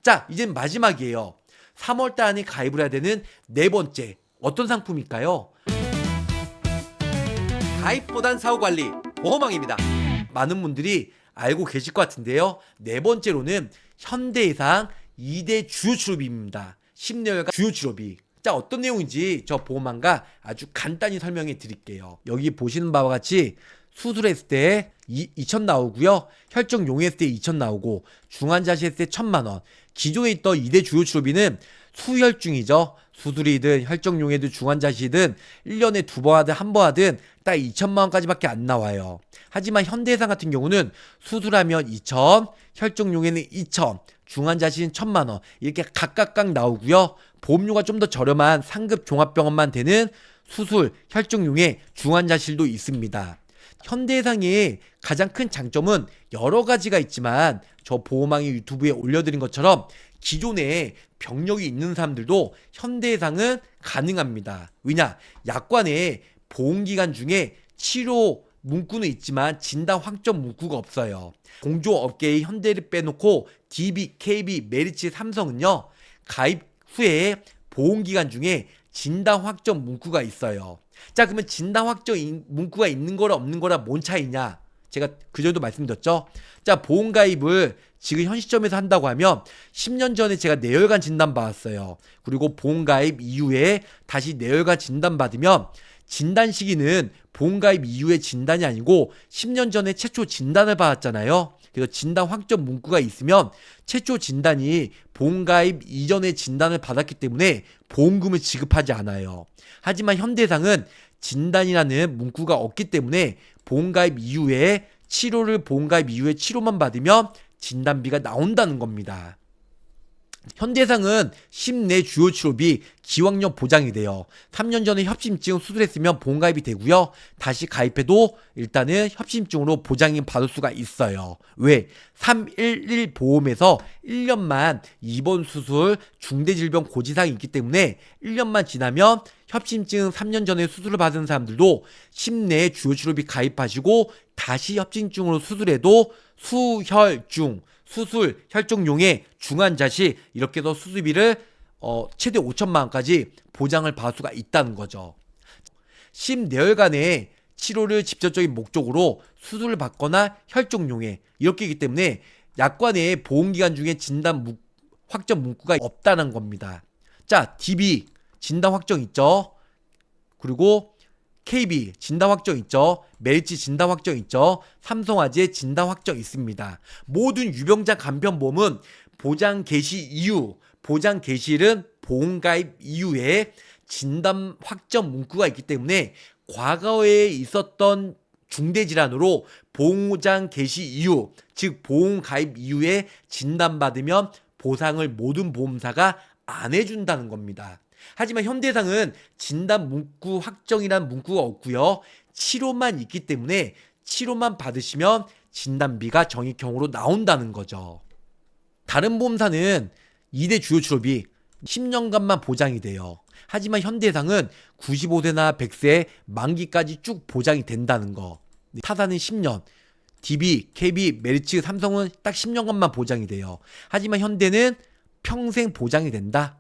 자, 이젠 마지막이에요. 3월달 안에 가입을 해야 되는 네 번째. 어떤 상품일까요? 가입보단 사후관리 보험왕입니다. 많은 분들이 알고 계실 것 같은데요. 네 번째로는 현대해상 2대 주요 치료비입니다. 10년간 주요 치료비. 자, 어떤 내용인지 저 보험왕과 아주 간단히 설명해 드릴게요. 여기 보시는 바와 같이 수술했을 때 2천 나오고요. 혈중 용해했을 때 2천 나오고 중환자실 했을 때 1,000만 원. 기존에 있던 2대 주요 치료비는 수혈중이죠. 수술이든 혈중 용해든 중환자실이든 1년에 2번 하든 1번 하든 딱 2천만 원까지밖에 안 나와요. 하지만 현대해상 같은 경우는 수술하면 2천, 혈중 용해는 2천, 중환자실은 1,000만 원 이렇게 각각 나오고요. 보험료가 좀 더 저렴한 상급 종합병원만 되는 수술, 혈중 용해, 중환자실도 있습니다. 현대해상의 가장 큰 장점은 여러 가지가 있지만 저 보험왕이 유튜브에 올려드린 것처럼 기존에 병력이 있는 사람들도 현대해상은 가능합니다. 왜냐? 약관에 보험기간 중에 치료 문구는 있지만 진단 확정 문구가 없어요. 공조업계의 현대를 빼놓고 DB, KB, 메리츠, 삼성은요. 가입 후에 보험기간 중에 진단 확정 문구가 있어요. 자, 그러면 진단 확정 문구가 있는 거랑 없는 거랑 뭔 차이냐? 제가 그전에도 말씀드렸죠. 자, 보험 가입을 지금 현 시점에서 한다고 하면 10년 전에 제가 뇌혈관 진단 받았어요. 그리고 보험 가입 이후에 다시 뇌혈관 진단 받으면 진단 시기는 보험 가입 이후의 진단이 아니고 10년 전에 최초 진단을 받았잖아요. 그래서 진단 확정 문구가 있으면 최초 진단이 보험 가입 이전에 진단을 받았기 때문에 보험금을 지급하지 않아요. 하지만 현대해상은 진단이라는 문구가 없기 때문에 보험 가입 이후에 보험 가입 이후에 치료만 받으면 진단비가 나온다는 겁니다. 현대해상은 10내 주요 치료비 기왕력 보장이 돼요. 3년 전에 협심증 수술했으면 보험 가입이 되고요. 다시 가입해도 일단은 협심증으로 보장이 받을 수가 있어요. 왜? 311 보험에서 1년만 입원 수술, 중대질병 고지사항이 있기 때문에 1년만 지나면 협심증 3년 전에 수술을 받은 사람들도 10내 주요 치료비 가입하시고 다시 협심증으로 수술해도 수혈중 수술, 혈중 용해, 중환자실 이렇게 해서 수술비를 최대 5천만 원까지 보장을 받을 수가 있다는 거죠. 심내혈관의 치료를 직접적인 목적으로 수술을 받거나 혈중 용해 이렇게 있기 때문에 약관에 보험기간 중에 진단 확정 문구가 없다는 겁니다. 자, DB 진단 확정 있죠. 그리고 KB 진단 확정 있죠. 메리츠 진단 확정 있죠. 삼성화재 진단 확정 있습니다. 모든 유병자 간편보험은 보장 개시 이후, 보장 개시일은 보험 가입 이후에 진단 확정 문구가 있기 때문에 과거에 있었던 중대질환으로 보장 개시 이후, 즉 보험 가입 이후에 진단받으면 보상을 모든 보험사가 안 해준다는 겁니다. 하지만 현대해상은 진단 문구 확정이란 문구가 없고요. 치료만 있기 때문에 치료만 받으시면 진단비가 정액형으로 나온다는 거죠. 다른 보험사는 2대 주요 치료비 10년간만 보장이 돼요. 하지만 현대해상은 95세나 100세 만기까지 쭉 보장이 된다는 거. 타사는 10년, DB, KB, 메리츠, 삼성은 딱 10년간만 보장이 돼요. 하지만 현대는 평생 보장이 된다.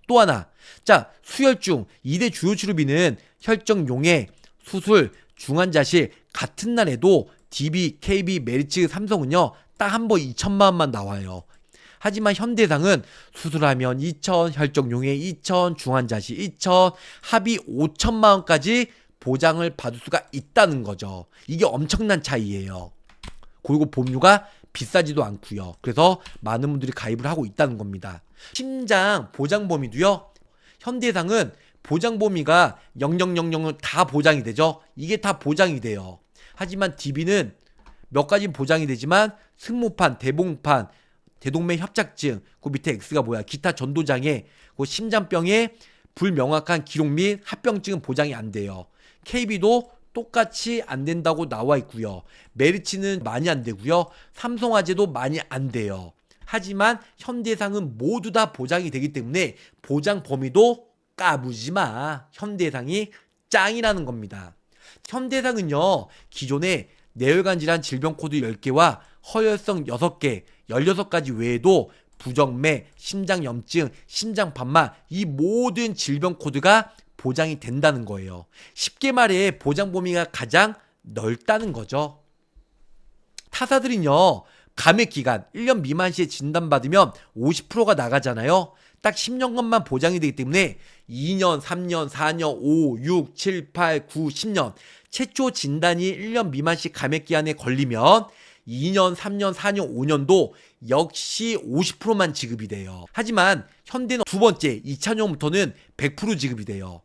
또 하나, 자, 수혈중 2대 주요 치료비는 혈중 용해, 수술, 중환자실 같은 날에도 DB, KB, 메리츠, 삼성은요 딱 한 번 2천만 원만 나와요. 하지만 현대해상은 수술하면 2천, 혈중 용해 2천, 중환자실 2천, 합의 5천만 원까지 보장을 받을 수가 있다는 거죠. 이게 엄청난 차이예요. 그리고 보험료가 비싸지도 않고요. 그래서 많은 분들이 가입을 하고 있다는 겁니다. 심장 보장범위도요. 현대해상은 보장범위가 0000은 다 보장이 되죠. 이게 다 보장이 돼요. 하지만 DB는 몇 가지 보장이 되지만 승모판, 대봉판, 대동맥 협착증, 그 밑에 X가 뭐야? 기타 전도장애, 그 심장병의 불명확한 기록 및 합병증은 보장이 안 돼요. KB도 똑같이 안 된다고 나와 있고요. 메리츠는 많이 안 되고요. 삼성화재도 많이 안 돼요. 하지만 현대해상은 모두 다 보장이 되기 때문에 보장 범위도 까부지 마. 현대해상이 짱이라는 겁니다. 현대해상은요. 기존에 뇌혈관 질환 질병 코드 10개와 허혈성 6개, 16가지 외에도 부정맥, 심장염증, 심장판마 이 모든 질병 코드가 보장이 된다는 거예요. 쉽게 말해 보장 범위가 가장 넓다는 거죠. 타사들은요, 감액 기간 1년 미만 시에 진단받으면 50%가 나가잖아요. 딱 10년간만 보장이 되기 때문에 2년, 3년, 4년, 5, 6, 7, 8, 9, 10년 최초 진단이 1년 미만 시 감액 기한에 걸리면 2년, 3년, 4년, 5년도 역시 50%만 지급이 돼요. 하지만 현대는 두 번째 2차년부터는 100% 지급이 돼요.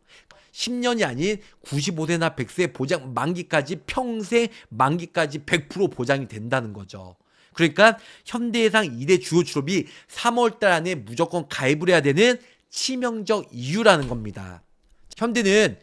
10년이 아닌 95세나 100세 보장 만기까지 평생 만기까지 100% 보장이 된다는 거죠. 그러니까 현대해상 2대 주요 출업이 3월달 안에 무조건 가입을 해야 되는 치명적 이유라는 겁니다. 현대는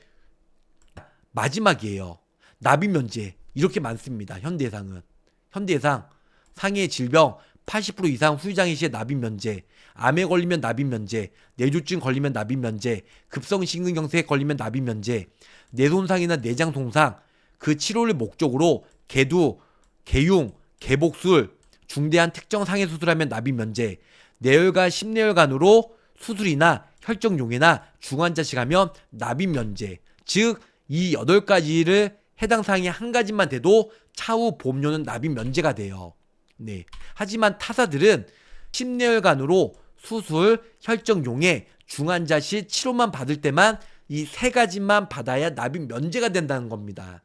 마지막이에요. 납입 면제 이렇게 많습니다. 현대해상은. 현대해상 상해 질병 80% 이상 후유장애 시에 납입 면제, 암에 걸리면 납입 면제, 뇌졸중 걸리면 납입 면제, 급성심근경색에 걸리면 납입 면제, 뇌손상이나 내장 손상 그 치료를 목적으로 개두, 개융, 개복술, 중대한 특정 상해 수술하면 납입 면제, 뇌혈관, 심뇌혈관으로 수술이나 혈정용해나 중환자실 가면 납입 면제. 즉 이 8가지를 해당 사항이 한 가지만 돼도 차후 보험료는 납입 면제가 돼요. 네. 하지만 타사들은 심뇌혈관으로 수술, 혈정용해, 중환자실 치료만 받을 때만 이 3가지만 받아야 납입 면제가 된다는 겁니다.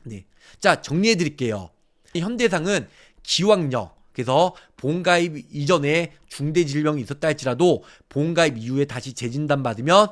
네. 자, 정리해 드릴게요. 현대해상은 기왕력, 그래서 보험가입 이전에 중대 질병이 있었다 할지라도 보험가입 이후에 다시 재진단 받으면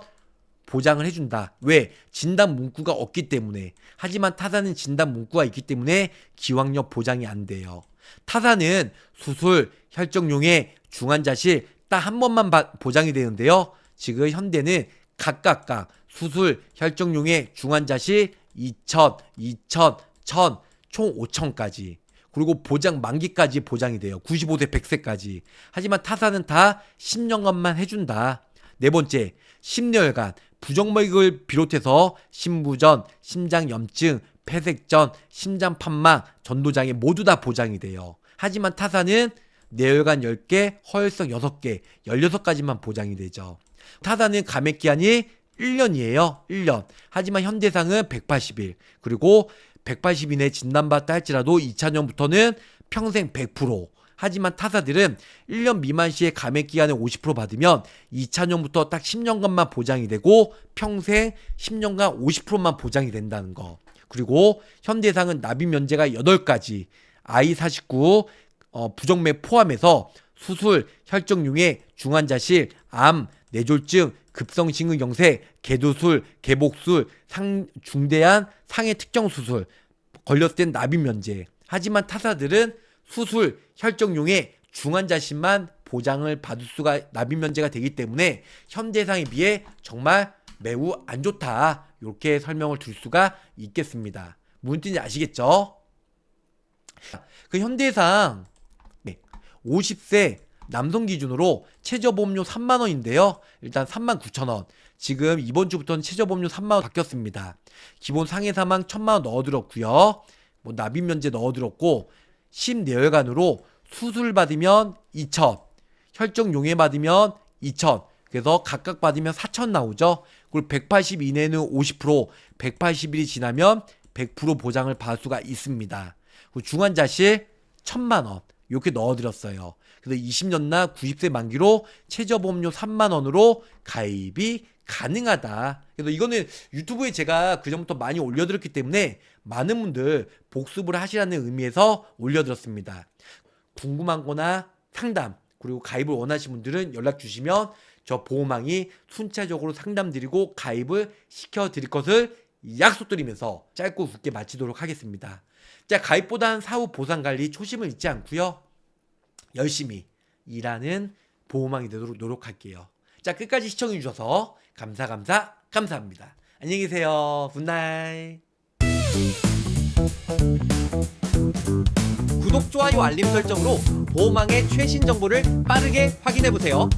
보장을 해준다. 왜? 진단 문구가 없기 때문에. 하지만 타사는 진단 문구가 있기 때문에 기왕력 보장이 안 돼요. 타사는 수술, 혈정용해, 중환자실 딱 한 번만 보장이 되는데요. 지금 현대는 각각 수술, 혈정용해, 중환자실 2,000, 2,000, 1,000, 총 5,000까지. 그리고 보장 만기까지 보장이 돼요. 95세, 100세까지. 하지만 타사는 다 10년간만 해준다. 네 번째, 심뇌혈관, 부정맥을 비롯해서 심부전, 심장염증, 폐색전, 심장판막, 전도장애 모두 다 보장이 돼요. 하지만 타사는 뇌혈관 10개, 허혈성 6개, 16가지만 보장이 되죠. 타사는 감액기한이 1년이에요. 1년. 하지만 현대상은 180일. 그리고 180일 내에 진단받다 할지라도 2차년부터는 평생 100%. 하지만 타사들은 1년 미만 시에 감액기한을 50% 받으면 2차년부터 딱 10년간만 보장이 되고 평생 10년간 50%만 보장이 된다는 거. 그리고 현대해상은 납입 면제가 8가지, I49, 부정맥 포함해서 수술, 혈정용해, 중환자실, 암, 뇌졸중, 급성심근경색, 개도술, 개복술, 중대한 상해 특정 수술, 걸렸을 땐 납입 면제. 하지만 타사들은 수술, 혈정용해, 중환자실만 보장을 받을 수가 납입 면제가 되기 때문에 현대해상에 비해 정말 매우 안 좋다. 이렇게 설명을 드릴 수가 있겠습니다. 무슨 뜻인지 아시겠죠? 그 현대해상 50세 남성 기준으로 최저보험료 3만원인데요. 일단 39,000원. 지금 이번 주부터는 최저보험료 3만원 바뀌었습니다. 기본 상해 사망 1,000만원 넣어들었고요. 뭐 납입 면제 넣어들었고 심뇌혈관으로 수술 받으면 2,000, 혈정 용해 받으면 2,000. 그래서 각각 받으면 4,000 나오죠. 그리고 180 이내는 50%, 180일이 지나면 100% 보장을 받을 수가 있습니다. 그리고 중환자실 1,000만원 이렇게 넣어드렸어요. 그래서 20년나 90세 만기로 최저보험료 3만원으로 가입이 가능하다. 그래서 이거는 유튜브에 제가 그전부터 많이 올려드렸기 때문에 많은 분들 복습을 하시라는 의미에서 올려드렸습니다. 궁금한 거나 상담 그리고 가입을 원하시는 분들은 연락 주시면 저 보호망이 순차적으로 상담드리고 가입을 시켜드릴 것을 약속드리면서 짧고 굵게 마치도록 하겠습니다. 자, 가입보단 사후 보상관리 초심을 잊지 않고요. 열심히 일하는 보호망이 되도록 노력할게요. 자, 끝까지 시청해주셔서 감사합니다. 안녕히 계세요. 굿나잇. 구독, 좋아요, 알림 설정으로 보호망의 최신 정보를 빠르게 확인해보세요.